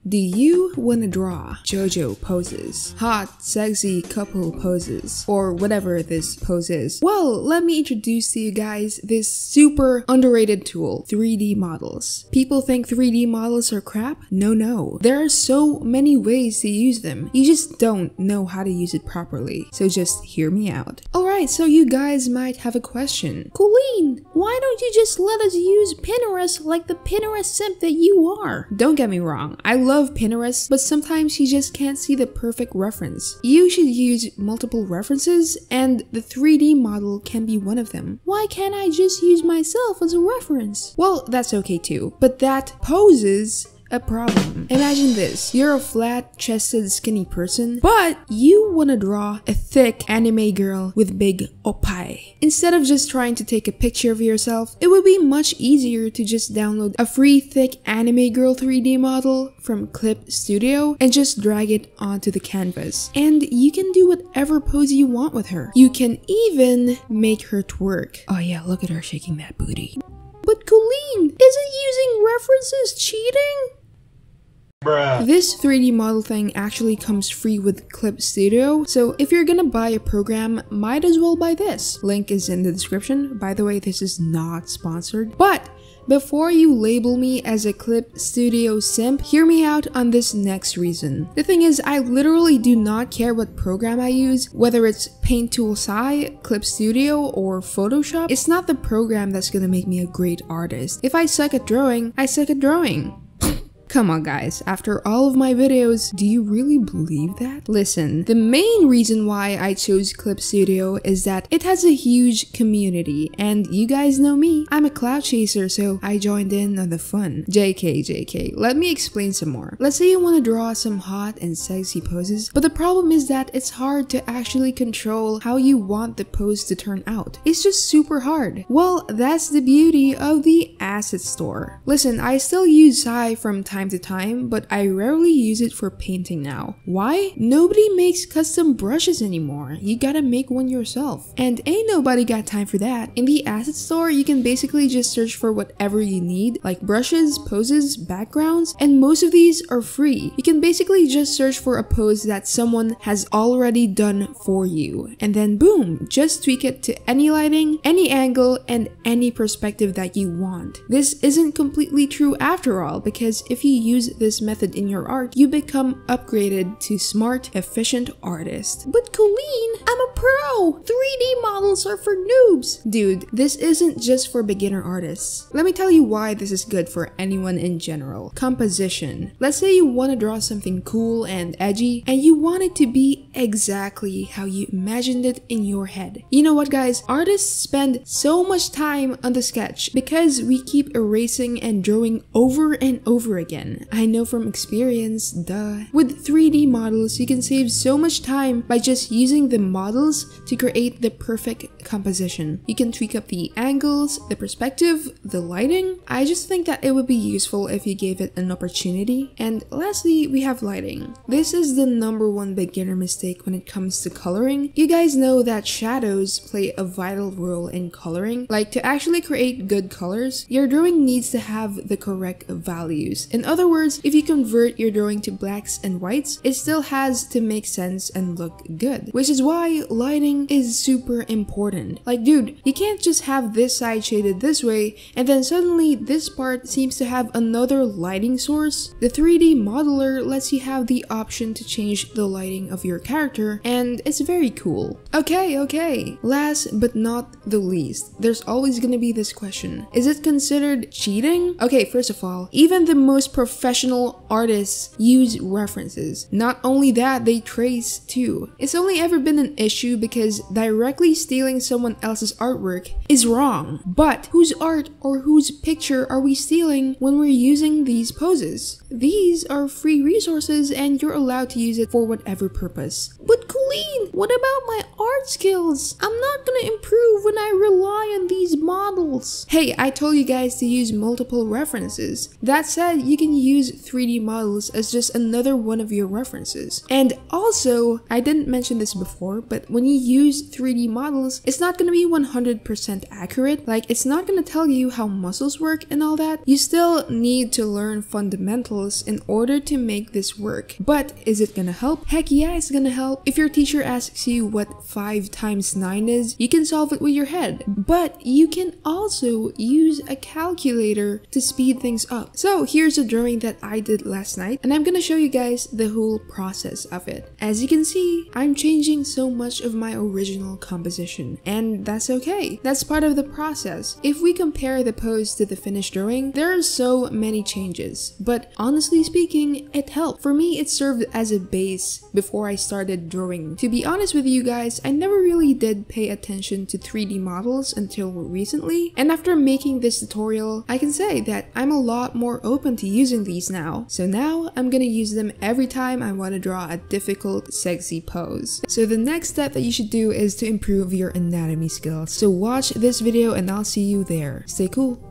Do you wanna draw JoJo poses, hot, sexy couple poses, or whatever this pose is? Well, let me introduce to you guys this super underrated tool, 3D models. People think 3D models are crap? No. There are so many ways to use them. You just don't know how to use it properly. So just hear me out. Alright, so you guys might have a question. Kooleen, why don't you just let us use Pinterest like the Pinterest simp that you are? Don't get me wrong, I love Pinterest, but sometimes you just can't see the perfect reference. You should use multiple references, and the 3D model can be one of them. Why can't I just use myself as a reference? Well, that's okay too, but that poses a problem. Imagine this, you're a flat-chested skinny person, but you wanna draw a thick anime girl with big oppai. Instead of just trying to take a picture of yourself, it would be much easier to just download a free thick anime girl 3D model from Clip Studio and just drag it onto the canvas. And you can do whatever pose you want with her. You can even make her twerk. Oh yeah, look at her shaking that booty. But Kooleen, isn't using references cheating? Bruh. This 3D model thing actually comes free with Clip Studio, so if you're gonna buy a program, might as well buy this. Link is in the description. By the way, this is not sponsored. But before you label me as a Clip Studio simp, hear me out on this next reason. The thing is, I literally do not care what program I use, whether it's Paint Tool SAI, Clip Studio, or Photoshop. It's not the program that's gonna make me a great artist. If I suck at drawing, I suck at drawing. Come on guys, after all of my videos, do you really believe that? Listen, the main reason why I chose Clip Studio is that it has a huge community, and you guys know me, I'm a cloud chaser, so I joined in on the fun. JK, let me explain some more. Let's say you want to draw some hot and sexy poses, but the problem is that it's hard to actually control how you want the pose to turn out. It's just super hard. Well, that's the beauty of the asset store. Listen, I still use SAI from time to time, but I rarely use it for painting now. Why? Nobody makes custom brushes anymore. You gotta make one yourself. And ain't nobody got time for that. In the asset store, you can basically just search for whatever you need, like brushes, poses, backgrounds, and most of these are free. You can basically just search for a pose that someone has already done for you. And then boom, just tweak it to any lighting, any angle, and any perspective that you want. This isn't completely true after all, because if you use this method in your art, you become upgraded to smart, efficient artist. But Kooleen, I'm a pro! 3D models are for noobs! Dude, this isn't just for beginner artists. Let me tell you why this is good for anyone in general. Composition. Let's say you want to draw something cool and edgy, and you want it to be exactly how you imagined it in your head. You know what guys? Artists spend so much time on the sketch because we keep erasing and drawing over and over again. I know from experience, duh. With 3D models, you can save so much time by just using the models to create the perfect composition. You can tweak up the angles, the perspective, the lighting. I just think that it would be useful if you gave it an opportunity. And lastly, we have lighting. This is the #1 beginner mistake when it comes to coloring. You guys know that shadows play a vital role in coloring. Like, to actually create good colors, your drawing needs to have the correct values. In other words, if you convert your drawing to blacks and whites, it still has to make sense and look good. Which is why lighting is super important. Like dude, you can't just have this side shaded this way and then suddenly this part seems to have another lighting source. The 3D modeler lets you have the option to change the lighting of your character, and it's very cool. Okay. Last but not the least, there's always gonna be this question. Is it considered cheating? Okay, first of all, even the most professional artists use references. Not only that, they trace too. It's only ever been an issue because directly stealing someone else's artwork is wrong. But whose art or whose picture are we stealing when we're using these poses? These are free resources and you're allowed to use it for whatever purpose. But Kooleen, Kooleen, what about my art skills? I'm not gonna improve when I rely on these models. Hey, I told you guys to use multiple references. That said, you can use 3D models as just another one of your references. And also, I didn't mention this before, but when you use 3D models, it's not gonna be 100% accurate. Like, it's not gonna tell you how muscles work and all that. You still need to learn fundamentals in order to make this work. But is it gonna help? Heck yeah, it's gonna help. If your teacher asks you what 5 times 9 is, you can solve it with your head. But you can also use a calculator to speed things up. So here's a drawing that I did last night, and I'm gonna show you guys the whole process of it. As you can see, I'm changing so much of my original composition, and that's okay. That's part of the process. If we compare the pose to the finished drawing, there are so many changes, but honestly speaking, it helped. For me, it served as a base before I started drawing. To be honest with you guys, I never really did pay attention to 3D models until recently, and after making this tutorial, I can say that I'm a lot more open to using these now. So now, I'm gonna use them every time I want to draw a difficult, sexy pose. So the next step that you should do is to improve your anatomy skills. So watch this video and I'll see you there. Stay cool.